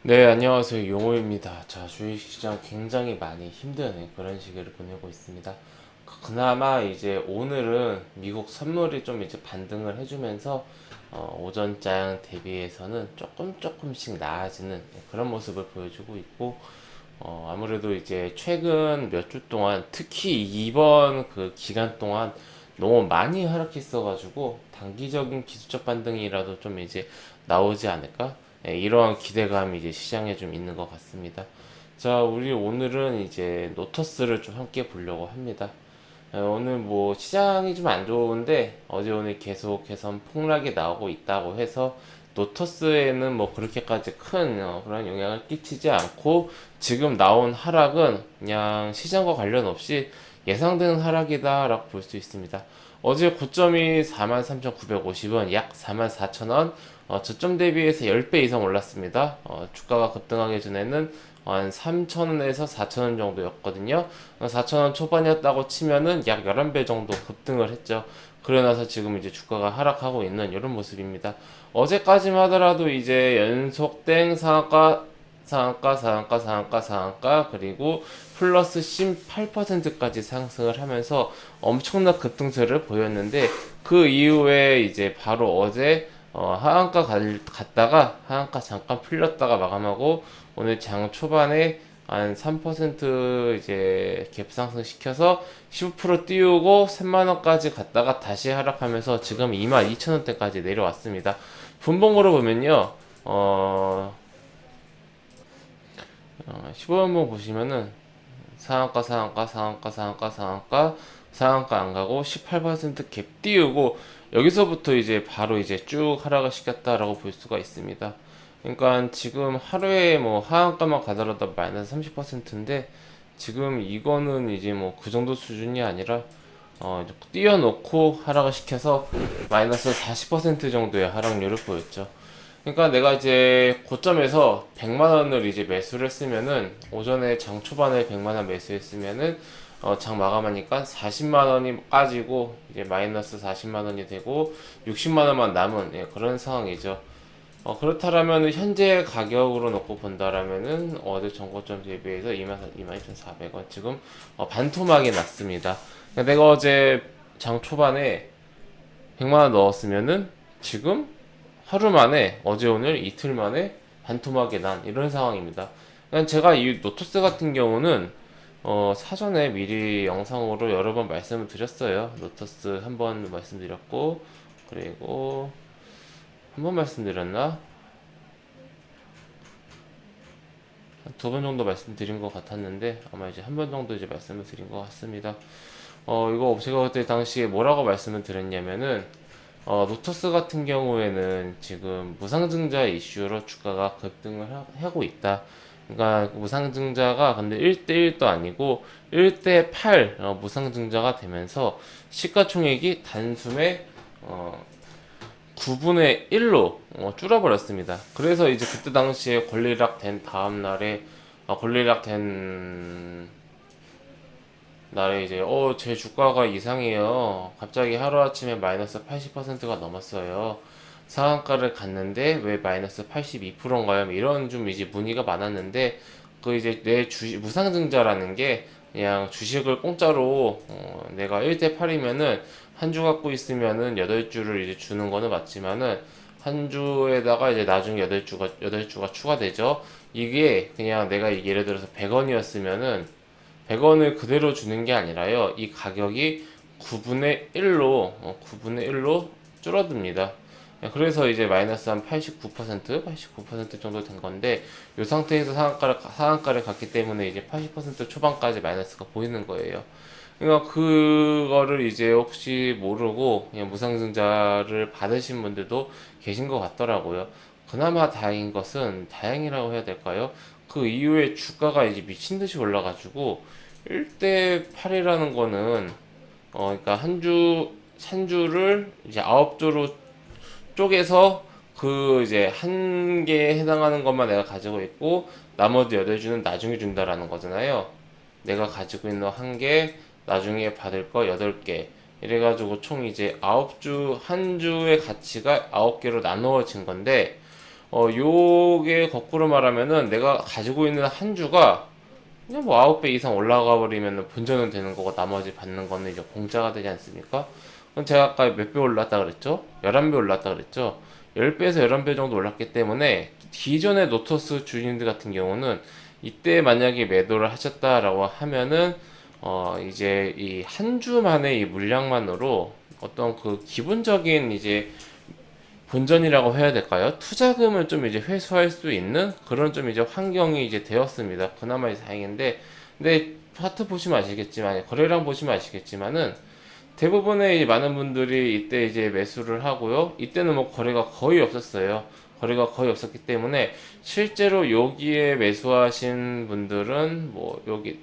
네, 안녕하세요. 용호입니다. 자, 주식시장 굉장히 많이 힘든 그런 시기를 보내고 있습니다. 그나마 이제 오늘은 미국 선물이 좀 이제 반등을 해주면서 오전장 대비해서는 조금씩 나아지는 그런 모습을 보여주고 있고, 아무래도 이제 최근 몇 주 동안 특히 이번 그 기간 동안 너무 많이 하락했어가지고 단기적인 기술적 반등이라도 좀 이제 나오지 않을까? 이러한 기대감이 이제 시장에 좀 있는 것 같습니다. 자, 우리 오늘은 이제 노터스를 좀 함께 보려고 합니다. 오늘 뭐 시장이 좀 안 좋은데 어제 오늘 계속해서 폭락이 나오고 있다고 해서 노터스에는 뭐 그렇게까지 큰 그런 영향을 끼치지 않고 지금 나온 하락은 그냥 시장과 관련 없이 예상되는 하락이다라고 볼 수 있습니다. 어제 고점이 43,950원, 약 44,000원, 저점 대비해서 10배 이상 올랐습니다. 주가가 급등하기 전에는 한 3,000원에서 4,000원 정도였거든요. 4,000원 초반이었다고 치면은 약 11배 정도 급등을 했죠. 그래 나서 지금 이제 주가가 하락하고 있는 이런 모습입니다. 어제까지만 하더라도 이제 연속된 상한가 그리고 플러스 18%까지 상승을 하면서 엄청난 급등세를 보였는데 그 이후에 이제 바로 어제 하한가 갔다가 하한가 잠깐 풀렸다가 마감하고 오늘 장 초반에 한 3% 이제 갭 상승 시켜서 15% 띄우고 3만 원까지 갔다가 다시 하락하면서 지금 22,000원대까지 내려왔습니다. 분봉으로 보면요. 15연봉 보시면은 상한가 안 가고 18%갭 띄우고 여기서부터 이제 바로 이제 쭉 하락을 시켰다라고 볼 수가 있습니다. 그러니까 지금 하루에 뭐 하한가만 가더라도 마이너스 30%인데 지금 이거는 이제 뭐 그 정도 수준이 아니라 띄워놓고 하락을 시켜서 마이너스 40% 정도의 하락률을 보였죠. 그러니까 내가 이제 고점에서 100만 원을 이제 매수를 했으면은 오전에 장 초반에 100만 원 매수했으면은 장 마감하니까 40만 원이 빠지고 이제 마이너스 40만 원이 되고 60만 원만 남은 그런 상황이죠. 그렇다라면 현재 가격으로 놓고 본다라면은 어제 정고점 대비해서 22,400원 지금 반토막이 났습니다. 그러니까 내가 어제 장 초반에 100만 원 넣었으면은 지금 하루 만에 어제 오늘 이틀 만에 반토막이 난 이런 상황입니다. 그러니까 제가 이 노토스 같은 경우는 사전에 미리 영상으로 여러 번 말씀을 드렸어요. 노토스 한 번 말씀드렸고 그리고 한 번 말씀드렸나? 두 번 정도 말씀드린 것 같았는데 아마 이제 한 번 정도 이제 말씀을 드린 것 같습니다. 이거 제가 그때 당시에 뭐라고 말씀을 드렸냐면은 노토스 같은 경우에는 지금 무상증자 이슈로 주가가 급등을 하고 있다. 그러니까 무상증자가 근데 1대1도 아니고 1대8 무상증자가 되면서 시가총액이 단숨에 9분의 1로 줄어버렸습니다. 그래서 이제 그때 당시에 권리락 된 다음 날에 권리락 된 날에 이제 제 주가가 이상해요. 갑자기 하루아침에 마이너스 80%가 넘었어요. 상한가를 갔는데 왜 마이너스 82%인가요? 이런 좀 이제 문의가 많았는데 그 이제 내 주식 무상증자라는 게 그냥 주식을 공짜로 내가 1대8이면은 한 주 갖고 있으면은 8주를 이제 주는 거는 맞지만은 한 주에다가 이제 나중에 8주가 추가되죠. 이게 그냥 내가 예를 들어서 100원이었으면은 100원을 그대로 주는 게 아니라요. 이 가격이 9분의 1로 줄어듭니다. 그래서 이제 마이너스 한 89% 정도 된 건데, 이 상태에서 상한가를 갔기 때문에 이제 80% 초반까지 마이너스가 보이는 거예요. 그러니까 그거를 이제 혹시 모르고 그냥 무상증자를 받으신 분들도 계신 것 같더라고요. 그나마 다행이라고 해야 될까요? 그 이후에 주가가 이제 미친 듯이 올라가지고 1대8이라는 거는 그러니까 한 주를 이제 9주로 쪼개서 그 이제 한 개에 해당하는 것만 내가 가지고 있고 나머지 8주는 나중에 준다라는 거잖아요. 내가 가지고 있는 한 개, 나중에 받을 거 8개. 이래가지고 총 이제 한 주의 가치가 9개로 나누어진 건데, 요게 거꾸로 말하면은 내가 가지고 있는 한 주가 그냥 뭐 9배 이상 올라가 버리면 본전은 되는 거고 나머지 받는 거는 이제 공짜가 되지 않습니까? 그럼 제가 아까 몇 배 올랐다 그랬죠? 11배 올랐다 그랬죠? 10배에서 11배 정도 올랐기 때문에 기존의 노토스 주인들 같은 경우는 이때 만약에 매도를 하셨다라고 하면은 이제 이 한 주 만에 이 물량만으로 어떤 그 기본적인 이제 본전이라고 해야 될까요? 투자금을 좀 이제 회수할 수 있는 그런 좀 이제 환경이 이제 되었습니다. 그나마 이제 다행인데, 근데 차트 보시면 아시겠지만, 거래량 보시면 아시겠지만은 대부분의 이제 많은 분들이 이때 이제 매수를 하고요. 이때는 뭐 거래가 거의 없었어요. 거래가 거의 없었기 때문에 실제로 여기에 매수하신 분들은 뭐 여기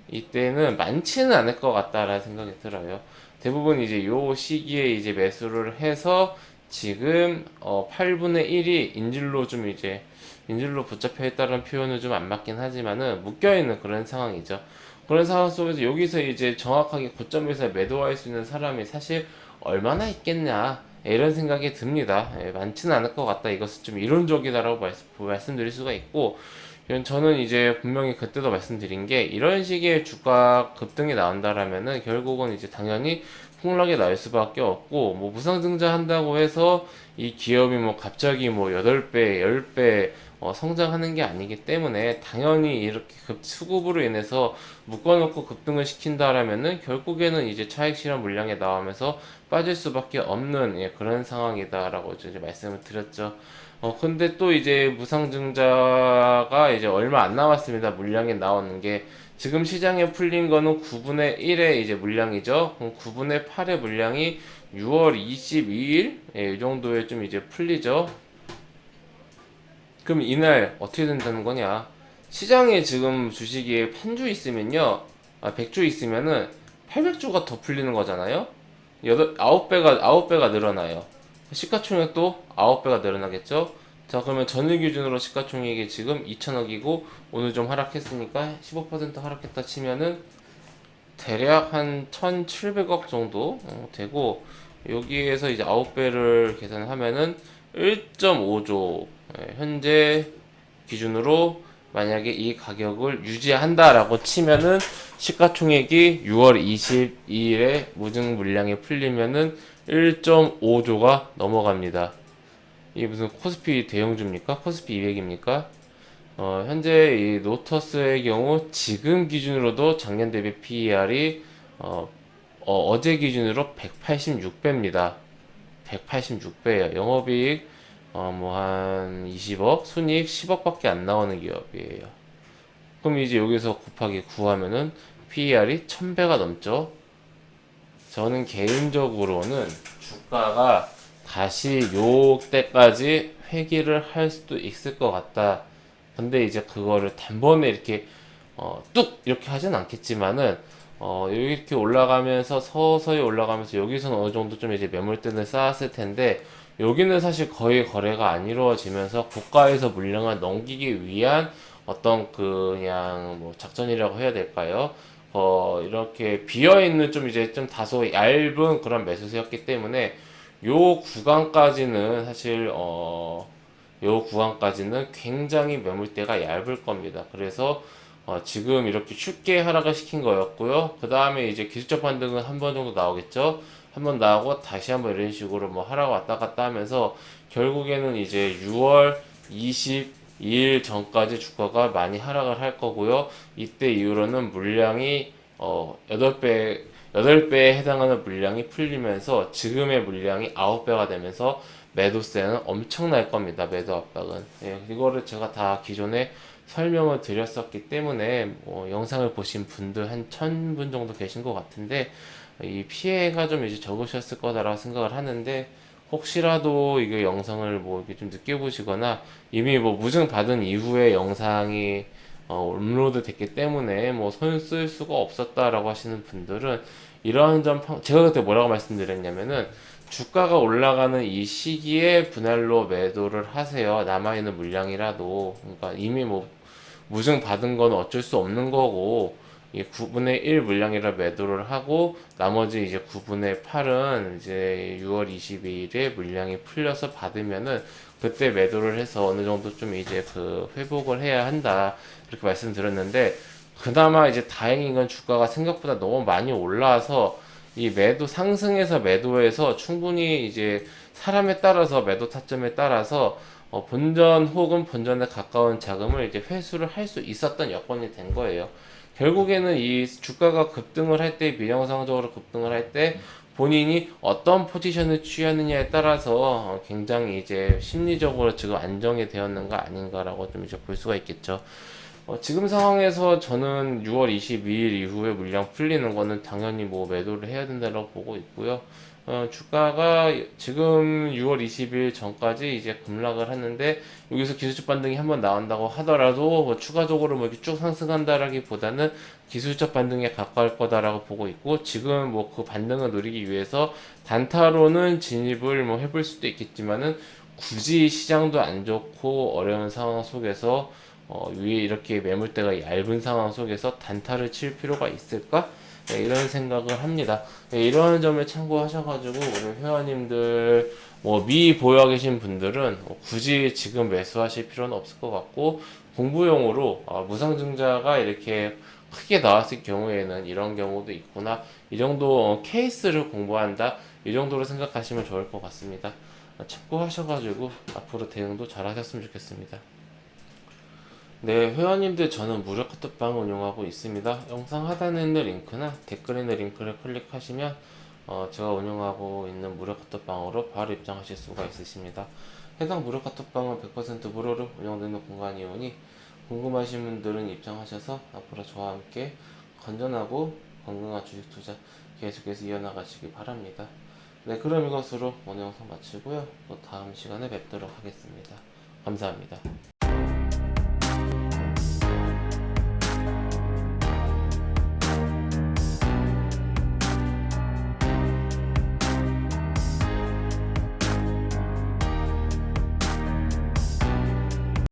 이때는 많지는 않을 것 같다라는 생각이 들어요. 대부분 이제 요 시기에 이제 매수를 해서 지금 8분의 1이 인질로 좀 이제 인질로 붙잡혀 있다는 표현은 좀 안 맞긴 하지만은 묶여 있는 그런 상황이죠. 그런 상황 속에서 여기서 이제 정확하게 고점에서 매도할 수 있는 사람이 사실 얼마나 있겠냐 이런 생각이 듭니다. 많지는 않을 것 같다. 이것은 좀 이론적이다라고 말씀드릴 수가 있고 저는 이제 분명히 그때도 말씀드린 게 이런 식의 주가 급등이 나온다라면은 결국은 이제 당연히 폭락이 날 수밖에 없고 뭐 무상증자 한다고 해서 이 기업이 뭐 갑자기 뭐 8배, 10배 성장하는 게 아니기 때문에 당연히 이렇게 수급으로 인해서 묶어놓고 급등을 시킨다라면은 결국에는 이제 차익 실현 물량에 나오면서 빠질 수밖에 없는 그런 상황이다라고 이제 말씀을 드렸죠. 근데 또 이제 무상증자가 이제 얼마 안 남았습니다. 물량이 나오는 게. 지금 시장에 풀린 거는 9분의 1의 이제 물량이죠. 그럼 9분의 8의 물량이 6월 22일? 이 정도에 좀 이제 풀리죠. 그럼 이날 어떻게 된다는 거냐? 시장에 지금 주식이 1주 있으면요. 100주 있으면은 800주가 더 풀리는 거잖아요. 9배가 늘어나요. 시가총액도 9배가 늘어나겠죠? 자, 그러면 전일 기준으로 시가총액이 지금 2천억이고, 오늘 좀 하락했으니까 15% 하락했다 치면은 대략 한 1,700억 정도 되고, 여기에서 이제 9배를 계산하면은 1.5조, 현재 기준으로 만약에 이 가격을 유지한다라고 치면은 시가총액이 6월 22일에 무증 물량이 풀리면은 1.5조가 넘어갑니다. 이게 무슨 코스피 대형주입니까? 코스피 200입니까? 현재 이 노터스의 경우 지금 기준으로도 작년 대비 PER이 어제 기준으로 186배입니다. 186배예요. 영업이익 뭐 한 20억, 순이익 10억밖에 안 나오는 기업이에요. 그럼 이제 여기서 곱하기 9 하면은 PER이 1000배가 넘죠. 저는 개인적으로는 주가가 다시 요때까지 회귀를 할 수도 있을 것 같다. 근데 이제 그거를 단번에 이렇게 뚝 이렇게 하진 않겠지만은 이렇게 올라가면서 서서히 올라가면서 여기서는 어느 정도 좀 이제 매물대를 쌓았을 텐데 여기는 사실 거의 거래가 안 이루어지면서 고가에서 물량을 넘기기 위한 어떤 그냥 뭐 작전이라고 해야 될까요? 이렇게 비어있는 좀 이제 좀 다소 얇은 그런 매수세였기 때문에 요 구간까지는 사실 요 구간까지는 굉장히 매물대가 얇을 겁니다. 그래서 지금 이렇게 쉽게 하락을 시킨 거였고요. 그 다음에 이제 기술적 반등은 한 번 정도 나오겠죠. 한 번 나오고 다시 한번 이런 식으로 뭐 하락 왔다 갔다 하면서 결국에는 이제 6월 22일 전까지 주가가 많이 하락을 할 거고요. 이때 이후로는 물량이 8배에 해당하는 물량이 풀리면서 지금의 물량이 9배가 되면서 매도세는 엄청날 겁니다. 매도 압박은. 이거를 제가 다 기존에 설명을 드렸었기 때문에 영상을 보신 분들 한 1000분 정도 계신 것 같은데 이 피해가 좀 이제 적으셨을 거다라고 생각을 하는데 혹시라도 이게 영상을 뭐 이렇게 좀 늦게 보시거나 이미 뭐 무증 받은 이후에 영상이 업로드 됐기 때문에 뭐 손 쓸 수가 없었다라고 하시는 분들은 이러한 점 제가 그때 뭐라고 말씀드렸냐면은 주가가 올라가는 이 시기에 분할로 매도를 하세요. 남아있는 물량이라도. 그러니까 이미 뭐 무증 받은 건 어쩔 수 없는 거고 이 9분의 1 물량이라 매도를 하고 나머지 이제 9분의 8은 이제 6월 22일에 물량이 풀려서 받으면은 그때 매도를 해서 어느 정도 좀 이제 그 회복을 해야 한다 이렇게 말씀드렸는데, 그나마 이제 다행인 건 주가가 생각보다 너무 많이 올라와서 이 매도 상승해서 매도해서 충분히 이제 사람에 따라서 매도 타점에 따라서 본전 혹은 본전에 가까운 자금을 이제 회수를 할 수 있었던 여건이 된 거예요. 결국에는 이 주가가 급등을 할 때, 비정상적으로 급등을 할 때 본인이 어떤 포지션을 취하느냐에 따라서 굉장히 이제 심리적으로 지금 안정이 되었는가 아닌가라고 좀 이제 볼 수가 있겠죠. 지금 상황에서 저는 6월 22일 이후에 물량 풀리는 거는 당연히 뭐 매도를 해야 된다고 보고 있고요. 주가가 지금 6월 20일 전까지 이제 급락을 하는데, 여기서 기술적 반등이 한번 나온다고 하더라도 뭐 추가적으로 뭐 이렇게 쭉 상승한다라기보다는 기술적 반등에 가까울 거다라고 보고 있고, 지금 뭐 그 반등을 노리기 위해서 단타로는 진입을 뭐 해볼 수도 있겠지만은 굳이 시장도 안 좋고 어려운 상황 속에서 위에 이렇게 매물대가 얇은 상황 속에서 단타를 칠 필요가 있을까? 네, 이런 생각을 합니다. 네, 이런 점을 참고하셔가지고 우리 회원님들 뭐 보유하고 계신 분들은 굳이 지금 매수하실 필요는 없을 것 같고, 공부용으로 무상증자가 이렇게 크게 나왔을 경우에는 이런 경우도 있구나, 이 정도 케이스를 공부한다, 이 정도로 생각하시면 좋을 것 같습니다. 참고하셔가지고 앞으로 대응도 잘 하셨으면 좋겠습니다. 네, 회원님들, 저는 무료 카톡방 운영하고 있습니다. 영상 하단에 있는 링크나 댓글에 있는 링크를 클릭하시면 제가 운영하고 있는 무료 카톡방으로 바로 입장하실 수가 있으십니다. 해당 무료 카톡방은 100% 무료로 운영되는 공간이오니 궁금하신 분들은 입장하셔서 앞으로 저와 함께 건전하고 건강한 주식 투자 계속해서 이어나가시기 바랍니다. 네, 그럼 이것으로 오늘 영상 마치고요. 또 다음 시간에 뵙도록 하겠습니다. 감사합니다.